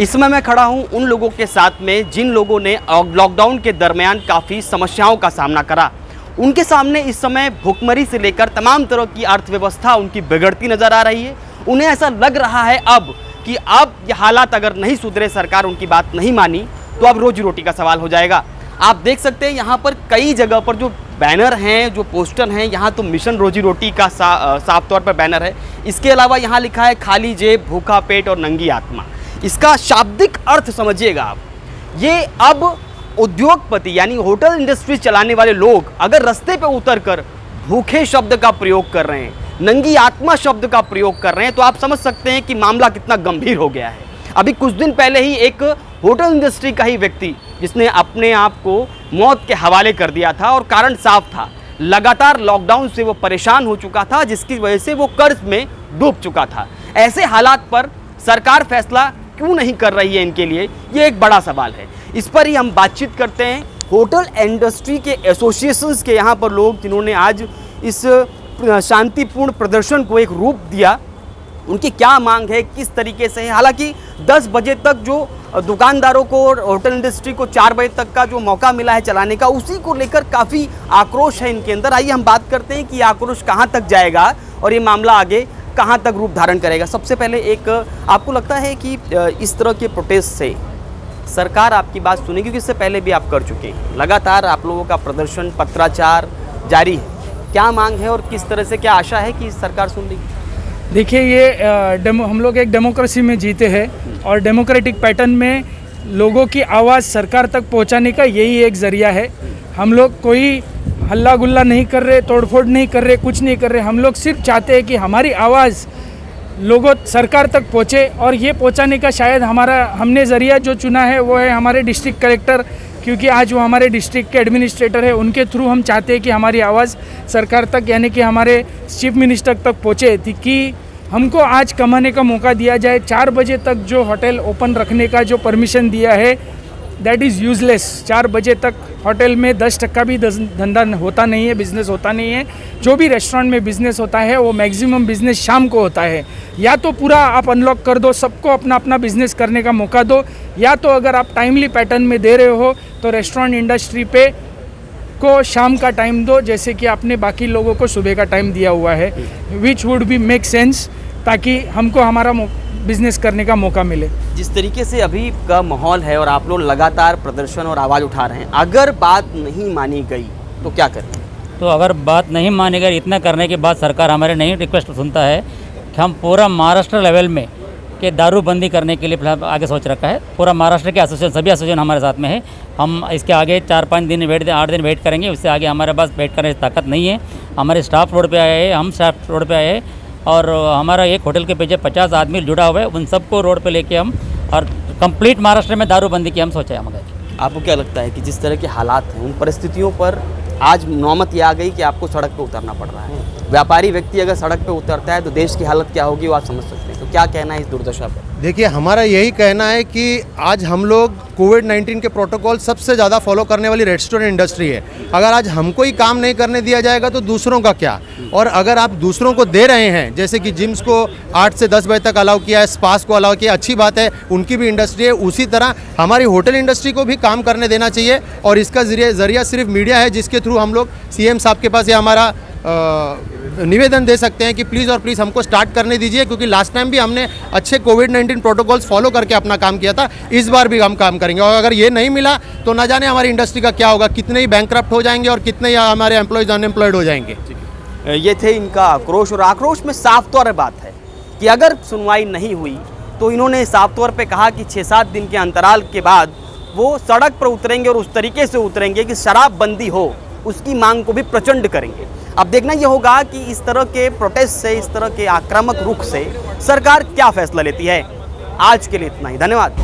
इस समय मैं खड़ा हूं उन लोगों के साथ में जिन लोगों ने लॉकडाउन के दरमियान काफ़ी समस्याओं का सामना करा। उनके सामने इस समय भुखमरी से लेकर तमाम तरह की अर्थव्यवस्था उनकी बिगड़ती नज़र आ रही है। उन्हें ऐसा लग रहा है अब कि अब ये हालात अगर नहीं सुधरे, सरकार उनकी बात नहीं मानी, तो अब रोजी रोटी का सवाल हो जाएगा। आप देख सकते हैं यहाँ पर कई जगह पर जो बैनर हैं, जो पोस्टर हैं, यहाँ तो मिशन रोजी रोटी का साफ तौर पर बैनर है। इसके अलावा यहाँ लिखा है खाली जेब, भूखा पेट और नंगी आत्मा। इसका शाब्दिक अर्थ समझिएगा आप। ये अब उद्योगपति यानी होटल इंडस्ट्री चलाने वाले लोग अगर रास्ते पे उतरकर भूखे शब्द का प्रयोग कर रहे हैं, नंगी आत्मा शब्द का प्रयोग कर रहे हैं, तो आप समझ सकते हैं कि मामला कितना गंभीर हो गया है। अभी कुछ दिन पहले ही एक होटल इंडस्ट्री का ही व्यक्ति जिसने अपने आप को मौत के हवाले कर दिया था और कारण साफ था, लगातार लॉकडाउन से वो परेशान हो चुका था, जिसकी वजह से वो कर्ज में डूब चुका था। ऐसे हालात पर सरकार फैसला क्यों नहीं कर रही है इनके लिए, ये एक बड़ा सवाल है। इस पर ही हम बातचीत करते हैं होटल इंडस्ट्री के एसोसिएशंस के यहाँ पर लोग जिन्होंने आज इस शांतिपूर्ण प्रदर्शन को एक रूप दिया। उनकी क्या मांग है, किस तरीके से है। हालांकि 10 बजे तक जो दुकानदारों को और होटल इंडस्ट्री को 4 बजे तक का जो मौका मिला है चलाने का, उसी को लेकर काफ़ी आक्रोश है इनके अंदर। आइए हम बात करते हैं कि आक्रोश कहाँ तक जाएगा और ये मामला आगे कहाँ तक रूप धारण करेगा। सबसे पहले एक, आपको लगता है कि इस तरह के प्रोटेस्ट से सरकार आपकी बात सुनेगी? क्योंकि इससे पहले भी आप कर चुके हैं, लगातार आप लोगों का प्रदर्शन, पत्राचार जारी है। क्या मांग है और किस तरह से, क्या आशा है कि सरकार सुन लेगी? देखिए, ये हम लोग एक डेमोक्रेसी में जीते हैं और डेमोक्रेटिक पैटर्न में लोगों की आवाज़ सरकार तक पहुंचाने का यही एक ज़रिया है। हम लोग कोई हल्ला गुल्ला नहीं कर रहे, तोड़फोड़ नहीं कर रहे, कुछ नहीं कर रहे। हम लोग सिर्फ चाहते हैं कि हमारी आवाज़ लोगों सरकार तक पहुँचे, और ये पहुँचाने का शायद हमने ज़रिया जो चुना है वो है हमारे डिस्ट्रिक्ट कलेक्टर, क्योंकि आज वो हमारे डिस्ट्रिक्ट के एडमिनिस्ट्रेटर है। उनके थ्रू हम चाहते हैं कि हमारी आवाज़ सरकार तक, यानी कि हमारे चीफ मिनिस्टर तक पहुँचे थी कि हमको आज कमाने का मौका दिया जाए। 4 बजे तक जो होटल ओपन रखने का जो परमिशन दिया है, दैट इज़ यूज़लेस। 4 बजे तक होटल में 10% भी धंधा होता नहीं है, बिज़नेस होता नहीं है। जो भी रेस्टोरेंट में बिज़नेस होता है वो मैक्सिमम बिज़नेस शाम को होता है। या तो पूरा आप अनलॉक कर दो, सबको अपना अपना बिज़नेस करने का मौका दो, या तो अगर आप टाइमली पैटर्न में दे रहे हो तो रेस्टोरेंट इंडस्ट्री पे को शाम का टाइम दो, जैसे कि आपने बाकी लोगों को सुबह का टाइम दिया हुआ है, which would be make sense, ताकि हमको हमारा बिजनेस करने का मौका मिले। जिस तरीके से अभी का माहौल है और आप लोग लगातार प्रदर्शन और आवाज़ उठा रहे हैं, अगर बात नहीं मानी गई तो क्या करें? तो अगर बात नहीं मानी गई, इतना करने के बाद सरकार हमारे नहीं रिक्वेस्ट सुनता है कि हम पूरा महाराष्ट्र लेवल में के दारूबंदी करने के लिए आगे सोच रखा है। पूरा महाराष्ट्र के एसोसिएशन, सभी एसोसिएशन हमारे साथ में है। हम इसके आगे 4-5 दिन 8 दिन वेट करेंगे, उससे आगे हमारे पास वेट करने की ताकत नहीं है। हमारे स्टाफ रोड पे आए हैं, हम स्टाफ रोड पे आए हैं, और हमारा एक होटल के पीछे 50 आदमी जुड़ा हुआ है। उन सबको रोड पे लेके हम, और कंप्लीट महाराष्ट्र में दारूबंदी की हम सोचे हैं। आपको क्या लगता है कि जिस तरह के हालात हैं, उन परिस्थितियों पर आज नौबत ये आ गई कि आपको सड़क पे उतरना पड़ रहा है? व्यापारी व्यक्ति अगर सड़क पे उतरता है तो देश की हालत क्या होगी वो आप समझ सकते हैं। तो क्या कहना है इस दुर्दशा पर? देखिए, हमारा यही कहना है कि आज हम लोग कोविड-19 के प्रोटोकॉल सबसे ज़्यादा फॉलो करने वाली रेस्टोरेंट इंडस्ट्री है। अगर आज हमको ही काम नहीं करने दिया जाएगा तो दूसरों का क्या? और अगर आप दूसरों को दे रहे हैं, जैसे कि जिम्स को 8 से 10 बजे तक अलाउ किया है, स्पास को अलाउ किया, अच्छी बात है, उनकी भी इंडस्ट्री है। उसी तरह हमारी होटल इंडस्ट्री को भी काम करने देना चाहिए, और इसका ज़रिया सिर्फ मीडिया है, जिसके थ्रू हम लोग सीएम साहब के पास ये हमारा निवेदन दे सकते हैं कि प्लीज़ और प्लीज़ हमको स्टार्ट करने दीजिए, क्योंकि लास्ट टाइम भी हमने अच्छे कोविड-19 प्रोटोकॉल्स फॉलो करके अपना काम किया था। इस बार भी हम काम करेंगे, और अगर ये नहीं मिला तो ना जाने हमारी इंडस्ट्री का क्या होगा, कितने ही बैंकक्रप्ट हो जाएंगे और कितने ही हमारे एम्प्लॉयज़ अनएम्प्लॉयड हो जाएंगे। ये थे इनका आक्रोश, और आक्रोश में साफ तौर पर बात है कि अगर सुनवाई नहीं हुई तो इन्होंने साफ तौर पर कहा कि 6-7 दिन के अंतराल के बाद वो सड़क पर उतरेंगे, और उस तरीके से उतरेंगे कि शराबबंदी हो, उसकी मांग को भी प्रचंड करेंगे। अब देखना यह होगा कि इस तरह के प्रोटेस्ट से, इस तरह के आक्रामक रुख से सरकार क्या फैसला लेती है। आज के लिए इतना ही, धन्यवाद।